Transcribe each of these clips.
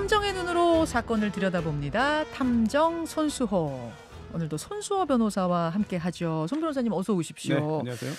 탐정의 눈으로 사건을 들여다봅니다. 탐정 손수호. 오늘도 손수호 변호사와 함께하죠. 손 변호사님 어서 오십시오. 네, 안녕하세요.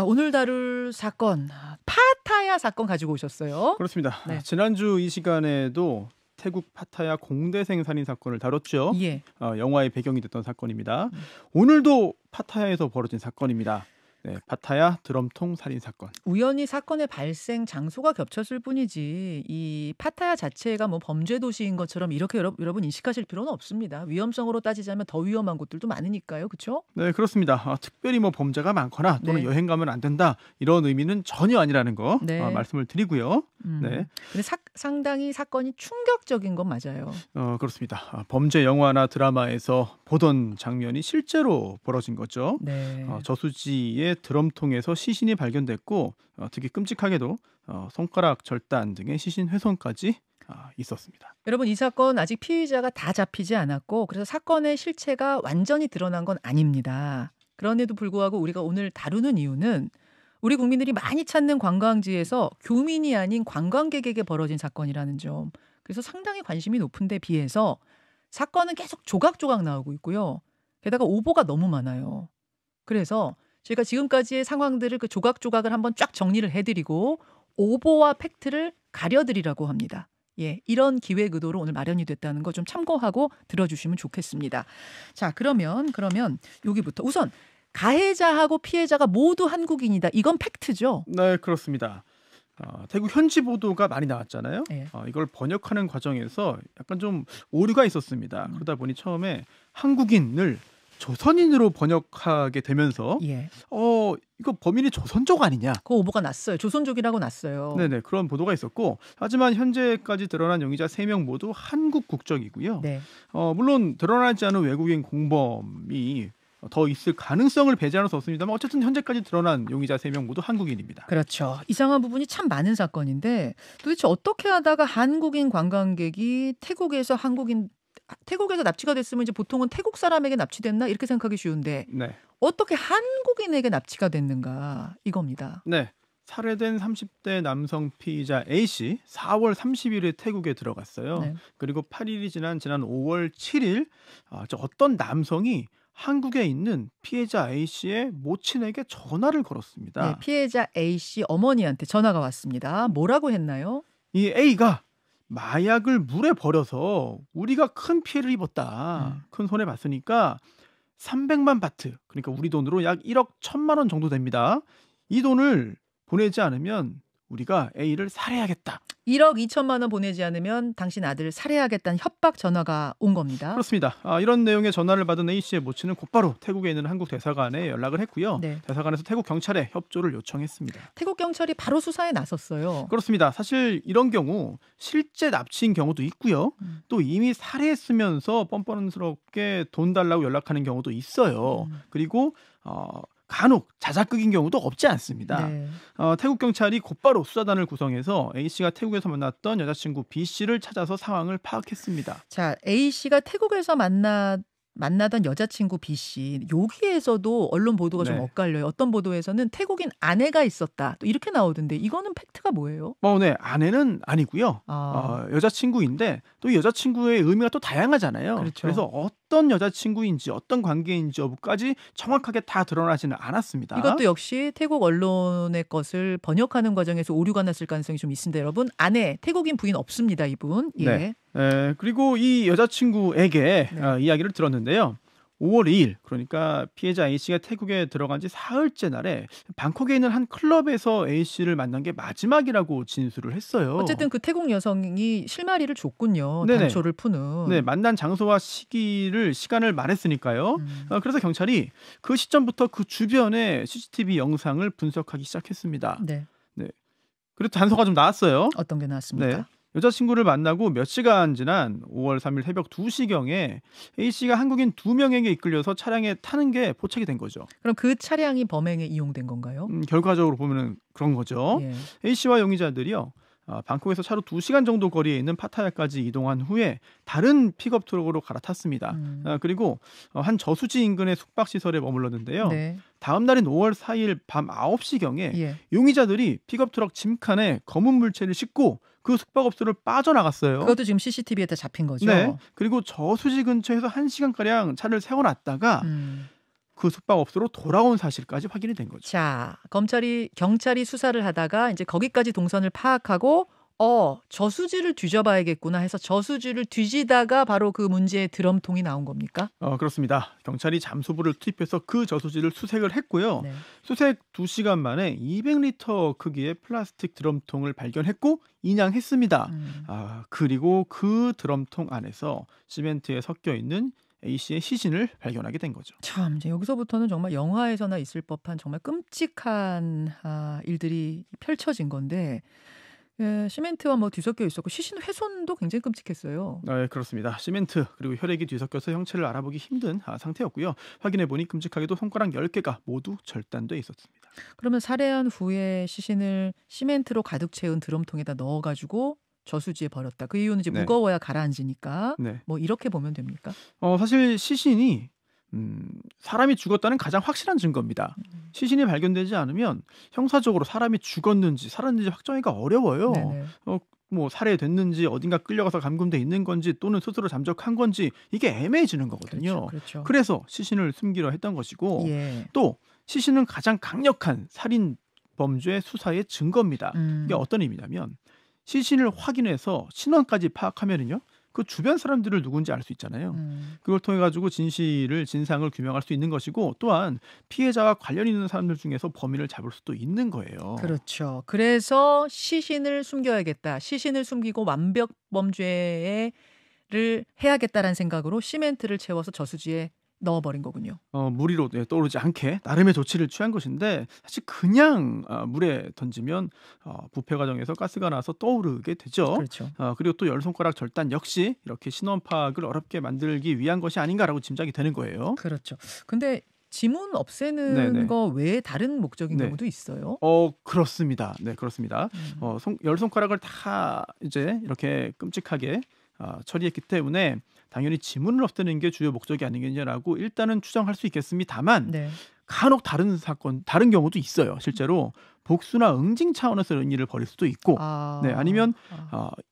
오늘 다룰 사건 파타야 사건 가지고 오셨어요. 그렇습니다. 네. 지난주 이 시간에도 태국 파타야 공대생 살인 사건을 다뤘죠. 예. 영화의 배경이 됐던 사건입니다. 오늘도 파타야에서 벌어진 사건입니다. 네, 파타야 드럼통 살인 사건. 우연히 사건의 발생 장소가 겹쳤을 뿐이지 이 파타야 자체가 뭐 범죄 도시인 것처럼 이렇게 여러분 인식하실 필요는 없습니다. 위험성으로 따지자면 더 위험한 곳들도 많으니까요. 그렇죠? 네, 그렇습니다. 특별히 뭐 범죄가 많거나 또는 네. 여행 가면 안 된다 이런 의미는 전혀 아니라는 거 네. 말씀을 드리고요. 네, 근데 상당히 사건이 충격적인 건 맞아요. 그렇습니다. 범죄 영화나 드라마에서 보던 장면이 실제로 벌어진 거죠. 네. 저수지의 드럼통에서 시신이 발견됐고 특히 끔찍하게도 손가락 절단 등의 시신 훼손까지 있었습니다. 여러분 이 사건 아직 피의자가 다 잡히지 않았고 그래서 사건의 실체가 완전히 드러난 건 아닙니다. 그런데도 불구하고 우리가 오늘 다루는 이유는 우리 국민들이 많이 찾는 관광지에서 교민이 아닌 관광객에게 벌어진 사건이라는 점. 그래서 상당히 관심이 높은 데 비해서 사건은 계속 조각조각 나오고 있고요. 게다가 오보가 너무 많아요. 그래서 제가 지금까지의 상황들을 그 조각조각을 한번 쫙 정리를 해드리고 오보와 팩트를 가려드리라고 합니다. 예, 이런 기획 의도로 오늘 마련이 됐다는 거 좀 참고하고 들어주시면 좋겠습니다. 자, 그러면 여기부터 우선 가해자하고 피해자가 모두 한국인이다. 이건 팩트죠? 네, 그렇습니다. 태국 현지 보도가 많이 나왔잖아요. 네. 이걸 번역하는 과정에서 약간 좀 오류가 있었습니다. 그러다 보니 처음에 한국인을 조선인으로 번역하게 되면서 예. 이거 범인이 조선족 아니냐? 그 오보가 났어요. 조선족이라고 났어요. 네네, 그런 보도가 있었고 하지만 현재까지 드러난 용의자 3명 모두 한국 국적이고요. 네. 물론 드러나지 않은 외국인 공범이 더 있을 가능성을 배제할 수 없습니다만 어쨌든 현재까지 드러난 용의자 3명 모두 한국인입니다. 그렇죠. 이상한 부분이 참 많은 사건인데 도대체 어떻게 하다가 한국인 관광객이 태국에서 납치가 됐으면 이제 보통은 태국 사람에게 납치됐나 이렇게 생각하기 쉬운데 네. 어떻게 한국인에게 납치가 됐는가 이겁니다. 네. 살해된 30대 남성 피의자 A씨 4월 30일에 태국에 들어갔어요. 네. 그리고 8일이 지난 5월 7일 어떤 남성이 한국에 있는 피해자 A씨의 모친에게 전화를 걸었습니다. 네, 피해자 A씨 어머니한테 전화가 왔습니다. 뭐라고 했나요? 이 A가 마약을 물에 버려서 우리가 큰 피해를 입었다. 큰 손해 봤으니까 300만 바트, 그러니까 우리 돈으로 약 1억 1천만 원 정도 됩니다. 이 돈을 보내지 않으면 우리가 A를 살해하겠다. 1억 2천만 원 보내지 않으면 당신 아들을 살해하겠다는 협박 전화가 온 겁니다. 그렇습니다. 이런 내용의 전화를 받은 A씨의 모친은 곧바로 태국에 있는 한국 대사관에 연락을 했고요. 네. 대사관에서 태국 경찰에 협조를 요청했습니다. 태국 경찰이 바로 수사에 나섰어요. 그렇습니다. 사실 이런 경우 실제 납치인 경우도 있고요. 또 이미 살해했으면서 뻔뻔스럽게 돈 달라고 연락하는 경우도 있어요. 그리고 간혹 자작극인 경우도 없지 않습니다. 네. 태국 경찰이 곧바로 수사단을 구성해서 A씨가 태국에서 만났던 여자친구 B씨를 찾아서 상황을 파악했습니다. 자, A씨가 태국에서 만나던 여자친구 B씨 여기에서도 언론 보도가 좀 네. 엇갈려요. 어떤 보도에서는 태국인 아내가 있었다. 또 이렇게 나오던데 이거는 팩트가 뭐예요? 네, 아내는 아니고요. 여자친구인데 또 여자친구의 의미가 또 다양하잖아요. 그렇죠. 그래서 어떤 여자친구인지 어떤 관계인지 여부까지 정확하게 다 드러나지는 않았습니다. 이것도 역시 태국 언론의 것을 번역하는 과정에서 오류가 났을 가능성이 좀 있습니다. 여러분, 아내 태국인 부인 없습니다. 이분. 예. 네. 그리고 이 여자친구에게 이야기를 들었는데요. 5월 2일, 그러니까 피해자 A씨가 태국에 들어간 지 사흘째 날에 방콕에 있는 한 클럽에서 A씨를 만난 게 마지막이라고 진술을 했어요. 어쨌든 그 태국 여성이 실마리를 줬군요. 네네. 단초를 푸는. 네, 만난 장소와 시간을 말했으니까요. 그래서 경찰이 그 시점부터 그 주변의 CCTV 영상을 분석하기 시작했습니다. 네. 그리고 단서가 좀 나왔어요. 어떤 게 나왔습니까? 네. 여자친구를 만나고 몇 시간 지난 5월 3일 새벽 2시경에 A씨가 한국인 2명에게 이끌려서 차량에 타는 게 포착이 된 거죠. 그럼 그 차량이 범행에 이용된 건가요? 결과적으로 보면 그런 거죠. 예. A씨와 용의자들이요. 방콕에서 차로 2시간 정도 거리에 있는 파타야까지 이동한 후에 다른 픽업 트럭으로 갈아탔습니다. 그리고 한 저수지 인근의 숙박시설에 머물렀는데요. 네. 다음 날인 5월 4일 밤 9시경에 예. 용의자들이 픽업 트럭 짐칸에 검은 물체를 싣고 그 숙박업소를 빠져나갔어요. 그것도 지금 CCTV에 다 잡힌 거죠. 네. 그리고 저수지 근처에서 1시간가량 차를 세워놨다가 그 숙박업소로 돌아온 사실까지 확인이 된 거죠. 자, 경찰이 수사를 하다가 이제 거기까지 동선을 파악하고 저수지를 뒤져봐야겠구나 해서 저수지를 뒤지다가 바로 그 문제의 드럼통이 나온 겁니까? 그렇습니다. 경찰이 잠수부를 투입해서 그 저수지를 수색을 했고요. 네. 수색 2시간 만에 200리터 크기의 플라스틱 드럼통을 발견했고 인양했습니다. 그리고 그 드럼통 안에서 시멘트에 섞여 있는 A씨의 시신을 발견하게 된 거죠. 참, 이제 여기서부터는 정말 영화에서나 있을 법한 정말 끔찍한 일들이 펼쳐진 건데 시멘트와 뭐 뒤섞여 있었고 시신 훼손도 굉장히 끔찍했어요. 네, 그렇습니다. 시멘트 그리고 혈액이 뒤섞여서 형체를 알아보기 힘든 상태였고요. 확인해 보니 끔찍하게도 손가락 10개가 모두 절단돼 있었습니다. 그러면 살해한 후에 시신을 시멘트로 가득 채운 드럼통에다 넣어가지고 저수지에 버렸다. 그 이유는 이제 네. 무거워야 가라앉으니까 네. 뭐 이렇게 보면 됩니까? 사실 시신이 사람이 죽었다는 가장 확실한 증거입니다. 시신이 발견되지 않으면 형사적으로 사람이 죽었는지 살았는지 확정하기가 어려워요. 네네. 뭐 살해됐는지 어딘가 끌려가서 감금돼 있는 건지 또는 스스로 잠적한 건지 이게 애매해지는 거거든요. 그렇죠. 그래서 시신을 숨기려 했던 것이고 예. 또 시신은 가장 강력한 살인 범죄 수사의 증거입니다. 이게 어떤 의미냐면 시신을 확인해서 신원까지 파악하면은요. 그 주변 사람들을 누군지 알 수 있잖아요. 그걸 통해 가지고 진상을 규명할 수 있는 것이고 또한 피해자와 관련 있는 사람들 중에서 범인을 잡을 수도 있는 거예요. 그렇죠. 그래서 시신을 숨겨야겠다. 시신을 숨기고 완벽 범죄를 해야겠다라는 생각으로 시멘트를 채워서 저수지에 넣어버린 거군요. 물 위로 떠오르지 않게 나름의 조치를 취한 것인데 사실 그냥 물에 던지면 부패 과정에서 가스가 나서 떠오르게 되죠. 그렇죠. 그리고 또 열 손가락 절단 역시 이렇게 신원 파악을 어렵게 만들기 위한 것이 아닌가라고 짐작이 되는 거예요. 그렇죠. 근데 지문 없애는 네네. 거 외에 다른 목적인 네. 경우도 있어요. 그렇습니다. 네, 그렇습니다. 열 손가락을 다 이제 이렇게 끔찍하게 처리했기 때문에 당연히 지문을 없애는 게 주요 목적이 아니겠냐라고 일단은 추정할 수 있겠습니다만 네. 간혹 다른 경우도 있어요. 실제로 복수나 응징 차원에서 이런 일을 벌일 수도 있고 아니면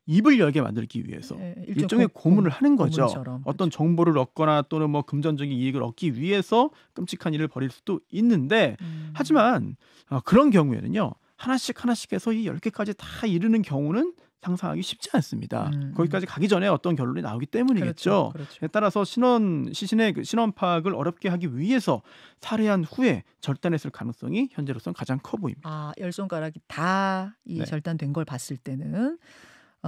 입을 열게 만들기 위해서 일종의 고문을 하는 거죠. 고문처럼. 어떤 정보를 얻거나 또는 뭐 금전적인 이익을 얻기 위해서 끔찍한 일을 벌일 수도 있는데 하지만 그런 경우에는요. 하나씩 해서 이 10개까지 다 이르는 경우는 상상하기 쉽지 않습니다. 거기까지 가기 전에 어떤 결론이 나오기 때문이겠죠. 그렇죠. 따라서 시신의 신원 파악을 어렵게 하기 위해서 살해한 후에 절단했을 가능성이 현재로서는 가장 커 보입니다. 열 손가락이 다 네. 절단된 걸 봤을 때는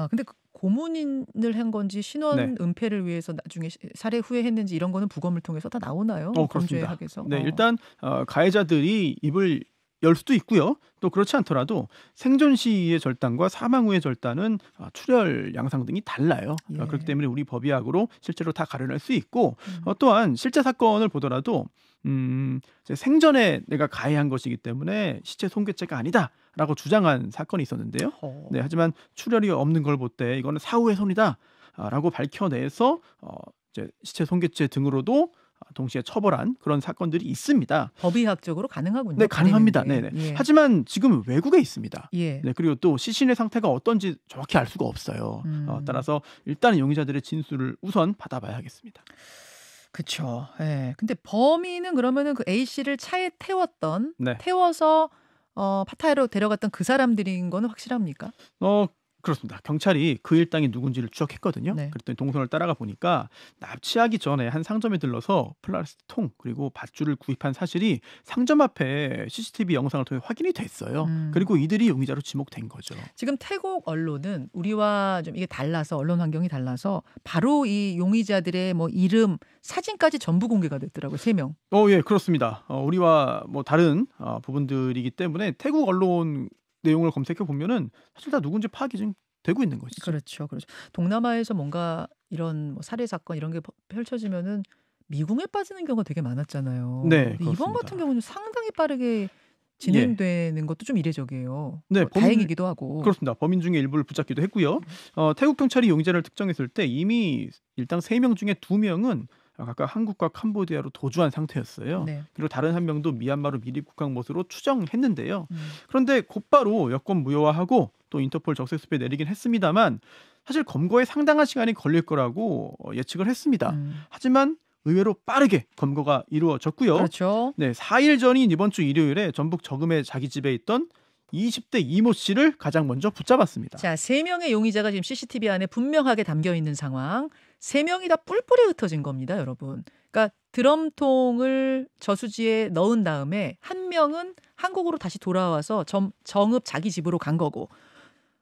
근데 그 고문을 한 건지 신원 네. 은폐를 위해서 나중에 살해 후에 했는지 이런 거는 부검을 통해서 다 나오나요? 그렇습니다. 범죄학에서. 네, 일단 가해자들이 입을 열 수도 있고요. 또 그렇지 않더라도 생존 시의 절단과 사망 후의 절단은 출혈 양상 등이 달라요. 예. 그렇기 때문에 우리 법의학으로 실제로 다 가려낼 수 있고 또한 실제 사건을 보더라도 이제 생전에 내가 가해한 것이기 때문에 시체 손괴죄가 아니다라고 주장한 사건이 있었는데요. 네, 하지만 출혈이 없는 걸 볼 때 이거는 사후의 손이다라고 밝혀내서 이제 시체 손괴죄 등으로도 동시에 처벌한 그런 사건들이 있습니다. 법의학적으로 가능하군요. 네, 가능합니다. 네네. 예. 하지만 지금 외국에 있습니다. 예. 네, 그리고 또 시신의 상태가 어떤지 정확히 알 수가 없어요. 따라서 일단은 용의자들의 진술을 우선 받아봐야 하겠습니다. 그렇죠. 예. 근데 범인은 그러면은 그 A 씨를 차에 네. 태워서 파타야로 데려갔던 그 사람들인 거는 확실합니까? 그렇습니다. 경찰이 그 일당이 누군지를 추적했거든요. 네. 그랬더니 동선을 따라가 보니까 납치하기 전에 한 상점에 들러서 플라스틱 통 그리고 밧줄을 구입한 사실이 상점 앞에 CCTV 영상을 통해 확인이 됐어요. 그리고 이들이 용의자로 지목된 거죠. 지금 태국 언론은 우리와 좀 이게 달라서 언론 환경이 달라서 바로 이 용의자들의 뭐 이름, 사진까지 전부 공개가 됐더라고요. 3명. 예, 그렇습니다. 우리와 뭐 다른 부분들이기 때문에 태국 언론 내용을 검색해 보면은 사실 다 누군지 파악이 좀 되고 있는 것이죠. 그렇죠. 동남아에서 뭔가 이런 뭐 살해 사건 이런 게 펼쳐지면은 미궁에 빠지는 경우가 되게 많았잖아요. 네, 근데 이번 그렇습니다. 같은 경우는 상당히 빠르게 진행되는 것도 좀 이례적이에요. 네, 다행이기도 하고. 그렇습니다. 범인 중에 일부를 붙잡기도 했고요. 태국 경찰이 용의자를 특정했을 때 이미 일당 3명 중에 2명은 각각 한국과 캄보디아로 도주한 상태였어요. 네. 그리고 다른 한 명도 미얀마로 미입국한 것으로 추정했는데요. 그런데 곧바로 여권 무효화하고 또 인터폴 적색수배 내리긴 했습니다만 사실 검거에 상당한 시간이 걸릴 거라고 예측을 했습니다. 하지만 의외로 빠르게 검거가 이루어졌고요. 그렇죠. 네, 4일 전인 이번 주 일요일에 전북 정음의 자기 집에 있던 20대 이모 씨를 가장 먼저 붙잡았습니다. 자, 3명의 용의자가 지금 CCTV 안에 분명하게 담겨 있는 상황. 3명이 다 뿔뿔이 흩어진 겁니다, 여러분. 그러니까 드럼통을 저수지에 넣은 다음에 한 명은 한국으로 다시 돌아와서 정읍 자기 집으로 간 거고.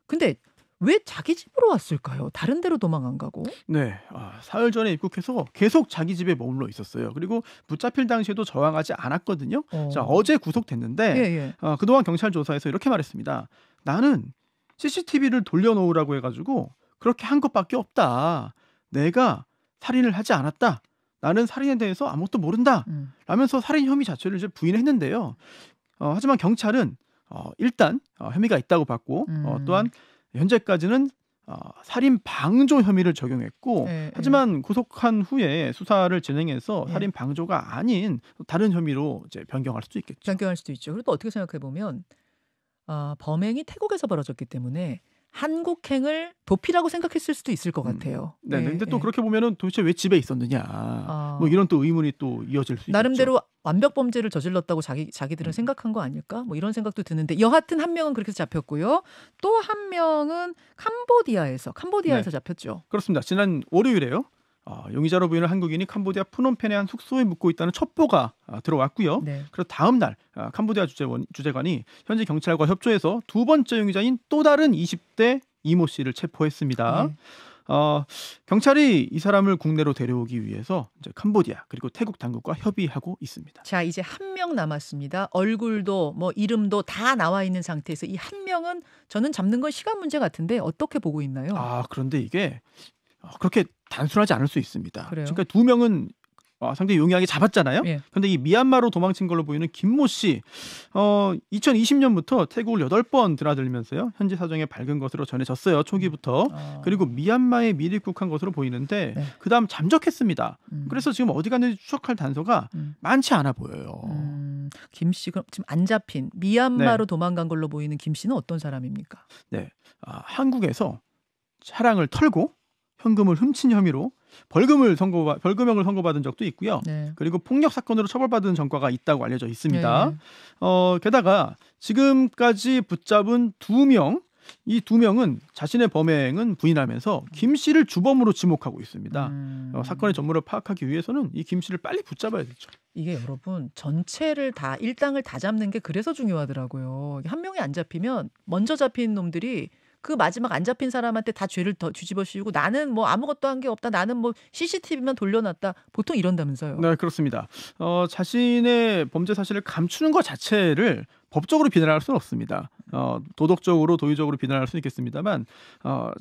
근데 왜 자기 집으로 왔을까요? 다른 데로 도망 안 가고? 네, 사흘 전에 입국해서 계속 자기 집에 머물러 있었어요. 그리고 붙잡힐 당시에도 저항하지 않았거든요. 자, 어제 구속됐는데 그동안 경찰 조사에서 이렇게 말했습니다. 나는 CCTV를 돌려놓으라고 해가지고 그렇게 한 것밖에 없다. 내가 살인을 하지 않았다. 나는 살인에 대해서 아무것도 모른다. 라면서 살인 혐의 자체를 이제 부인했는데요. 하지만 경찰은 일단 혐의가 있다고 봤고 또한 현재까지는 살인 방조 혐의를 적용했고 하지만 구속한 후에 수사를 진행해서 살인 방조가 아닌 다른 혐의로 이제 변경할 수도 있겠죠. 변경할 수도 있죠. 그리고 또 어떻게 생각해 보면 범행이 태국에서 벌어졌기 때문에 한국행을 도피라고 생각했을 수도 있을 것 같아요. 네, 근데 또 그렇게 보면은 도대체 왜 집에 있었느냐, 뭐 이런 또 의문이 또 이어질 수 있죠. 나름대로 완벽 범죄를 저질렀다고 자기들은 생각한 거 아닐까? 뭐 이런 생각도 드는데 여하튼 한 명은 그렇게 잡혔고요. 또 한 명은 캄보디아에서 잡혔죠. 그렇습니다. 지난 월요일에요. 용의자로 보이는 한국인이 캄보디아 프놈펜의 한 숙소에 묵고 있다는 첩보가 들어왔고요. 그리고 다음 날 캄보디아 주재관이 현지 경찰과 협조해서 두 번째 용의자인 또 다른 20대 이모 씨를 체포했습니다. 경찰이 이 사람을 국내로 데려오기 위해서 이제 캄보디아 그리고 태국 당국과 협의하고 있습니다. 자, 이제 한 명 남았습니다. 얼굴도 뭐 이름도 다 나와 있는 상태에서 이 한 명은 저는 잡는 건 시간 문제 같은데 어떻게 보고 있나요? 그런데 이게 그렇게 단순하지 않을 수 있습니다. 그래요? 그러니까 두 명은 상당히 용이하게 잡았잖아요. 그런데 이 미얀마로 도망친 걸로 보이는 김모 씨, 2020년부터 태국을 8번 드나들면서요. 현지 사정에 밝은 것으로 전해졌어요. 초기부터. 그리고 미얀마에 미리 입국한 것으로 보이는데 그다음 잠적했습니다. 그래서 지금 어디 갔는지 추적할 단서가 많지 않아 보여요. 김 씨, 그럼 지금 안 잡힌 미얀마로 도망간 걸로 보이는 김 씨는 어떤 사람입니까? 네, 한국에서 차량을 털고 현금을 훔친 혐의로 벌금형을 선고받은 적도 있고요. 그리고 폭력 사건으로 처벌받은 전과가 있다고 알려져 있습니다. 게다가 지금까지 붙잡은 2명, 이 2명은 자신의 범행은 부인하면서 김 씨를 주범으로 지목하고 있습니다. 사건의 전모를 파악하기 위해서는 이 김 씨를 빨리 붙잡아야 되죠. 이게 여러분 전체를 다 일당을 다 잡는 게 그래서 중요하더라고요. 한 명이 안 잡히면 먼저 잡힌 놈들이 그 마지막 안 잡힌 사람한테 다 죄를 더 뒤집어 씌우고 나는 뭐 아무것도 한 게 없다. 나는 뭐 CCTV만 돌려놨다. 보통 이런다면서요. 네, 그렇습니다. 자신의 범죄 사실을 감추는 것 자체를 법적으로 비난할 수는 없습니다. 도덕적으로 도의적으로 비난할 수는 있겠습니다만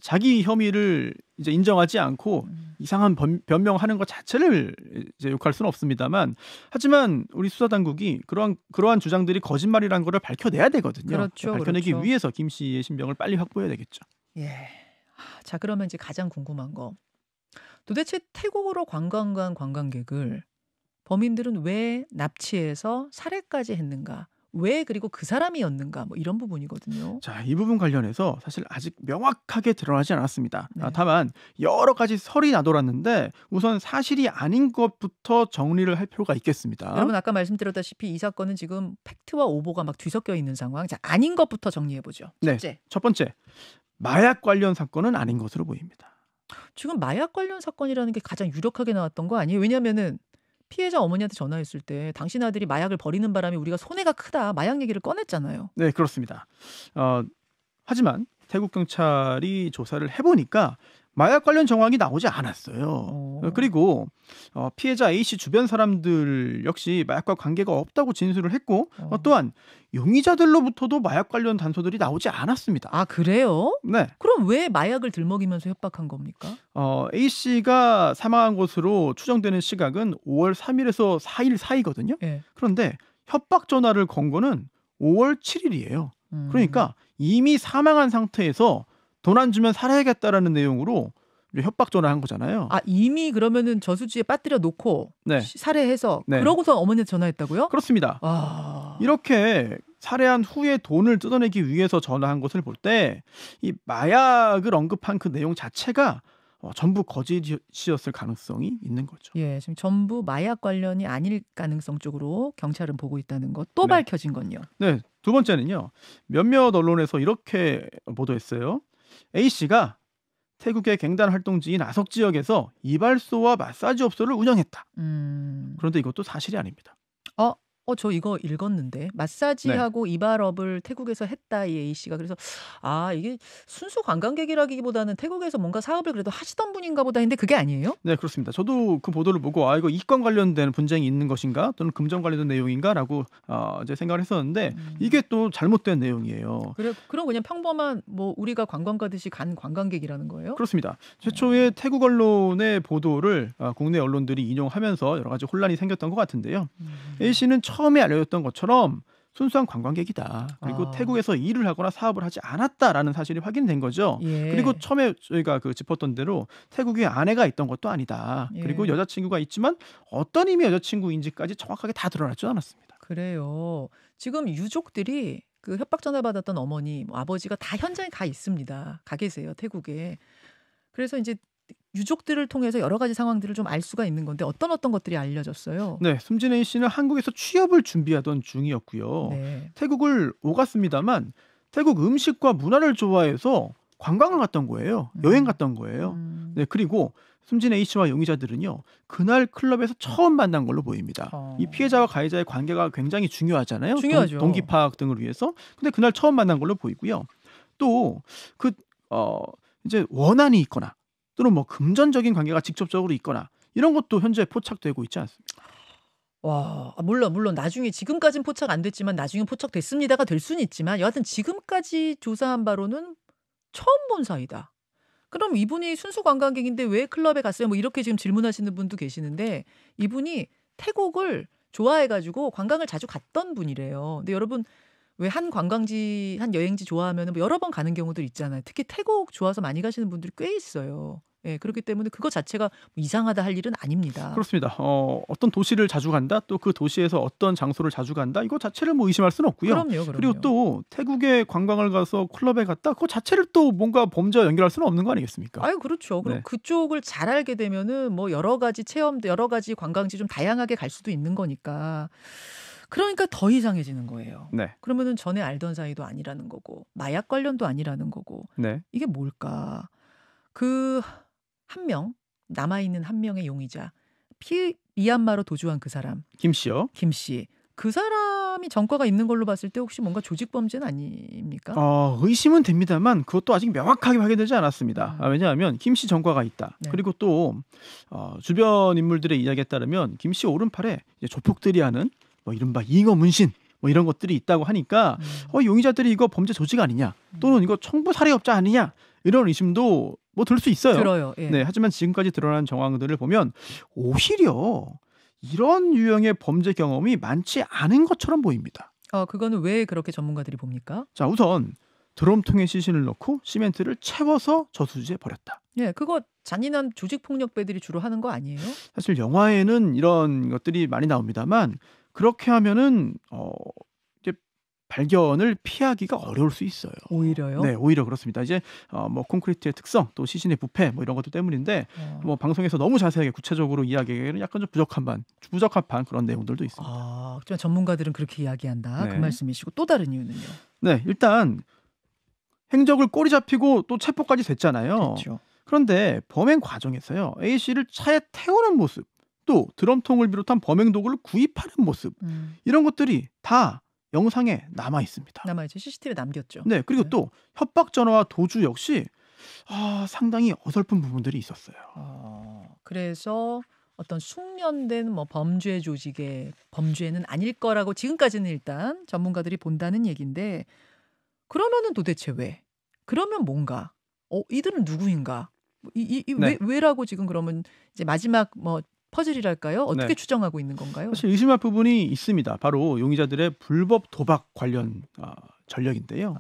자기 혐의를 이제 인정하지 않고 이상한 변명하는 것 자체를 이제 욕할 수는 없습니다만 하지만 우리 수사 당국이 그러한 주장들이 거짓말이라는 것을 밝혀내야 되거든요. 그렇죠, 밝혀내기 그렇죠. 위해서 김 씨의 신병을 빨리 확보해야 되겠죠. 자, 그러면 이제 가장 궁금한 거. 도대체 태국으로 관광 간 관광객을 범인들은 왜 납치해서 살해까지 했는가? 왜 그리고 그 사람이었는가? 뭐 이런 부분이거든요. 자, 이 부분 관련해서 사실 아직 명확하게 드러나지 않았습니다. 다만 여러 가지 설이 나돌았는데 우선 사실이 아닌 것부터 정리를 할 필요가 있겠습니다. 여러분 아까 말씀드렸다시피 이 사건은 지금 팩트와 오보가 막 뒤섞여 있는 상황. 자, 아닌 것부터 정리해보죠. 첫째. 첫 번째, 마약 관련 사건은 아닌 것으로 보입니다. 지금 마약 관련 사건이라는 게 가장 유력하게 나왔던 거 아니에요? 왜냐하면은 피해자 어머니한테 전화했을 때 당신 아들이 마약을 버리는 바람에 우리가 손해가 크다. 마약 얘기를 꺼냈잖아요. 네, 그렇습니다. 하지만 태국 경찰이 조사를 해보니까 마약 관련 정황이 나오지 않았어요. 그리고 피해자 A씨 주변 사람들 역시 마약과 관계가 없다고 진술을 했고 또한 용의자들로부터도 마약 관련 단서들이 나오지 않았습니다. 아, 그래요? 네. 그럼 왜 마약을 들먹이면서 협박한 겁니까? A씨가 사망한 것으로 추정되는 시각은 5월 3일에서 4일 사이거든요. 그런데 협박 전화를 건 거는 5월 7일이에요. 그러니까 이미 사망한 상태에서 돈 안 주면 살아야겠다라는 내용으로 협박 전화한 거잖아요. 아, 이미 그러면은 저수지에 빠뜨려 놓고 살해해서 그러고서 어머니한테 전화했다고요? 그렇습니다. 이렇게 살해한 후에 돈을 뜯어내기 위해서 전화한 것을 볼 때 이 마약을 언급한 그 내용 자체가 전부 거짓이었을 가능성이 있는 거죠. 예, 지금 전부 마약 관련이 아닐 가능성 쪽으로 경찰은 보고 있다는 것. 또 네. 밝혀진 건요. 네, 두 번째는요. 몇몇 언론에서 이렇게 보도했어요. A씨가 태국의 갱단 활동지인 아석 지역에서 이발소와 마사지 업소를 운영했다. 그런데 이것도 사실이 아닙니다. 저 이거 읽었는데 네. 마사지하고 이발업을 태국에서 했다 이 A 씨가. 그래서 이게 순수 관광객이라기보다는 태국에서 뭔가 사업을 그래도 하시던 분인가 보다 했는데 그게 아니에요? 네, 그렇습니다. 저도 그 보도를 보고 이거 이권 관련된 분쟁이 있는 것인가 또는 금전 관련된 내용인가라고 이제 생각을 했었는데 이게 또 잘못된 내용이에요. 그래, 그럼 그냥 평범한 뭐 우리가 관광 가듯이 간 관광객이라는 거예요? 그렇습니다. 최초에 태국 언론의 보도를 국내 언론들이 인용하면서 여러 가지 혼란이 생겼던 것 같은데요. A 씨는 처음에 알려졌던 것처럼 순수한 관광객이다. 그리고 태국에서 일을 하거나 사업을 하지 않았다라는 사실이 확인된 거죠. 예. 그리고 처음에 저희가 짚었던 대로 태국에 아내가 있던 것도 아니다. 예. 그리고 여자친구가 있지만 어떤 의미 여자친구인지까지 정확하게 다 드러나지 않았습니다. 그래요. 지금 유족들이 그 협박 전화 받았던 어머니, 아버지가 다 현장에 가 있습니다. 가 계세요, 태국에. 그래서 이제 유족들을 통해서 여러 가지 상황들을 좀 알 수가 있는 건데 어떤 것들이 알려졌어요? 네, 숨진 A 씨는 한국에서 취업을 준비하던 중이었고요. 네. 태국을 오갔습니다만 태국 음식과 문화를 좋아해서 관광을 갔던 거예요. 여행 갔던 거예요. 네, 그리고 숨진 A 씨와 용의자들은요, 그날 클럽에서 처음 만난 걸로 보입니다. 이 피해자와 가해자의 관계가 굉장히 중요하잖아요. 중요하죠. 동기 파악 등을 위해서. 근데 그날 처음 만난 걸로 보이고요. 또 이제 원한이 있거나 또는 뭐 금전적인 관계가 직접적으로 있거나 이런 것도 현재 포착되고 있지 않습니다. 와, 물론 나중에 지금까지는 포착 안 됐지만 나중에 포착됐습니다가 될 수는 있지만 여하튼 지금까지 조사한 바로는 처음 본 사이다. 그럼 이분이 순수 관광객인데 왜 클럽에 갔어요? 뭐 이렇게 지금 질문하시는 분도 계시는데 이분이 태국을 좋아해가지고 관광을 자주 갔던 분이래요. 근데 여러분 왜 한 관광지, 한 여행지 좋아하면 뭐 여러 번 가는 경우들 있잖아요. 특히 태국 좋아서 많이 가시는 분들이 꽤 있어요. 예, 그렇기 때문에 그거 자체가 뭐 이상하다 할 일은 아닙니다. 그렇습니다. 어떤 도시를 자주 간다, 또 그 도시에서 어떤 장소를 자주 간다, 이거 자체를 뭐 의심할 수는 없고요. 그럼요. 그리고 또 태국에 관광을 가서 클럽에 갔다, 그거 자체를 또 뭔가 범죄와 연결할 수는 없는 거 아니겠습니까? 아유, 그렇죠. 그리고 네. 그쪽을 잘 알게 되면은 뭐 여러 가지 체험, 여러 가지 관광지 좀 다양하게 갈 수도 있는 거니까. 그러니까 더 이상해지는 거예요. 네, 그러면은 전에 알던 사이도 아니라는 거고, 마약 관련도 아니라는 거고, 네. 이게 뭘까? 그 한 명, 남아있는 한 명의 용의자, 미얀마로 도주한 그 사람, 김 씨요. 김 씨. 그 사람이 전과가 있는 걸로 봤을 때 혹시 뭔가 조직 범죄는 아닙니까? 의심은 됩니다만 그것도 아직 명확하게 확인되지 않았습니다. 왜냐하면 김 씨 전과가 있다. 네. 그리고 또 주변 인물들의 이야기에 따르면 김 씨 오른팔에 이제 조폭들이 하는 뭐 이른바 잉어 문신 뭐 이런 것들이 있다고 하니까 용의자들이 이거 범죄 조직 아니냐, 또는 이거 청부 살해업자 아니냐, 이런 의심도 뭐 들 수 있어요. 들어요. 예. 네, 하지만 지금까지 드러난 정황들을 보면 오히려 이런 유형의 범죄 경험이 많지 않은 것처럼 보입니다. 그거는 왜 그렇게 전문가들이 봅니까? 자, 우선 드럼통에 시신을 넣고 시멘트를 채워서 저수지에 버렸다. 예, 그거 잔인한 조직폭력배들이 주로 하는 거 아니에요? 사실 영화에는 이런 것들이 많이 나옵니다만 그렇게 하면은 이제 발견을 피하기가 어려울 수 있어요. 오히려요? 네, 오히려 그렇습니다. 이제 뭐 콘크리트의 특성, 또 시신의 부패 뭐 이런 것들 때문인데 뭐 방송에서 너무 자세하게 구체적으로 이야기하기에는 약간 좀 부적합한 그런 내용들도 있습니다. 하지만 전문가들은 그렇게 이야기한다. 네. 그 말씀이시고 또 다른 이유는요? 네, 일단 행적을 꼬리 잡히고 또 체포까지 됐잖아요. 그렇죠. 그런데 범행 과정에서요, A 씨를 차에 태우는 모습, 또 드럼통을 비롯한 범행 도구를 구입하는 모습, 이런 것들이 다 영상에 남아 있습니다. 남아있죠. CCTV에 남겼죠. 네, 그리고 또 협박 전화와 도주 역시 상당히 어설픈 부분들이 있었어요. 그래서 어떤 숙련된 뭐 범죄 조직의 범죄는 아닐 거라고 지금까지는 일단 전문가들이 본다는 얘기인데, 그러면은 도대체 왜? 그러면 뭔가? 이들은 누구인가? 네. 왜라고 지금 그러면 이제 마지막 뭐 퍼즐이랄까요? 어떻게 네. 추정하고 있는 건가요? 사실 의심할 부분이 있습니다. 바로 용의자들의 불법 도박 관련 전력인데요.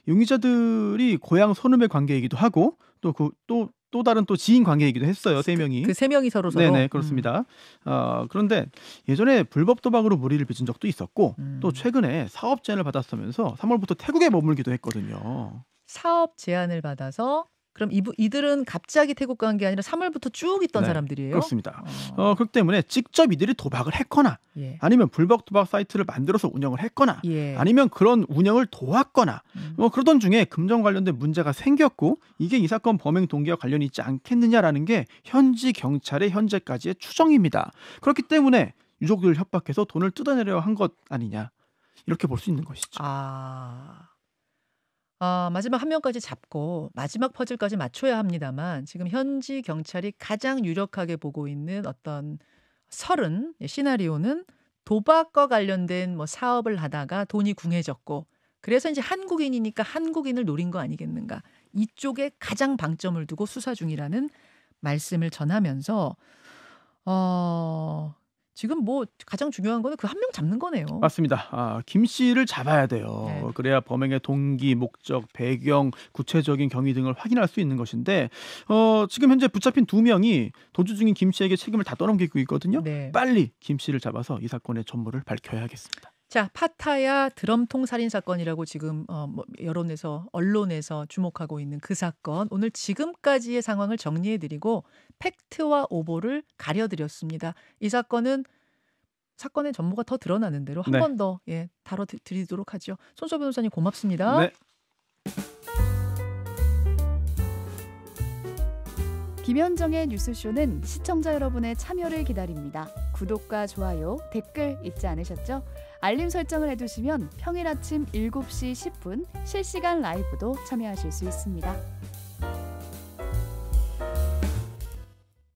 용의자들이 고향 선후배 관계이기도 하고 또 또 다른 또 지인 관계이기도 했어요. 세 명이. 그 세 명이 서로. 네네 그렇습니다. 그런데 예전에 불법 도박으로 무리를 빚은 적도 있었고 또 최근에 사업 제안을 받았으면서 3월부터 태국에 머물기도 했거든요. 사업 제안을 받아서 그럼 이들은 갑자기 태국 간 게 아니라 3월부터 쭉 있던 네, 사람들이에요? 그렇습니다. 그렇기 때문에 직접 이들이 도박을 했거나 예. 아니면 불법 도박 사이트를 만들어서 운영을 했거나 예. 아니면 그런 운영을 도왔거나 그러던 중에 금전 관련된 문제가 생겼고 이게 이 사건 범행 동기와 관련이 있지 않겠느냐라는 게 현지 경찰의 현재까지의 추정입니다. 그렇기 때문에 유족들을 협박해서 돈을 뜯어내려 한 것 아니냐 이렇게 볼 수 있는 것이죠. 마지막 한 명까지 잡고 마지막 퍼즐까지 맞춰야 합니다만 지금 현지 경찰이 가장 유력하게 보고 있는 어떤 시나리오는 도박과 관련된 뭐 사업을 하다가 돈이 궁해졌고 그래서 이제 한국인이니까 한국인을 노린 거 아니겠는가. 이쪽에 가장 방점을 두고 수사 중이라는 말씀을 전하면서 지금 뭐 가장 중요한 거는 그 한 명 잡는 거네요. 맞습니다. 김 씨를 잡아야 돼요. 네. 그래야 범행의 동기, 목적, 배경, 구체적인 경위 등을 확인할 수 있는 것인데 지금 현재 붙잡힌 2명이 도주 중인 김 씨에게 책임을 다 떠넘기고 있거든요. 네. 빨리 김 씨를 잡아서 이 사건의 전모를 밝혀야겠습니다. 자, 파타야 드럼통 살인 사건이라고 지금 여론에서 언론에서 주목하고 있는 그 사건 오늘 지금까지의 상황을 정리해드리고 팩트와 오보를 가려드렸습니다. 이 사건의 전모가 더 드러나는 대로 한 네. 번 더 다뤄드리도록 하죠. 손소 변호사님 고맙습니다. 네. 김현정의 뉴스쇼는 시청자 여러분의 참여를 기다립니다. 구독과 좋아요, 댓글 잊지 않으셨죠? 알림 설정을 해두시면 평일 아침 7시 10분 실시간 라이브도 참여하실 수 있습니다.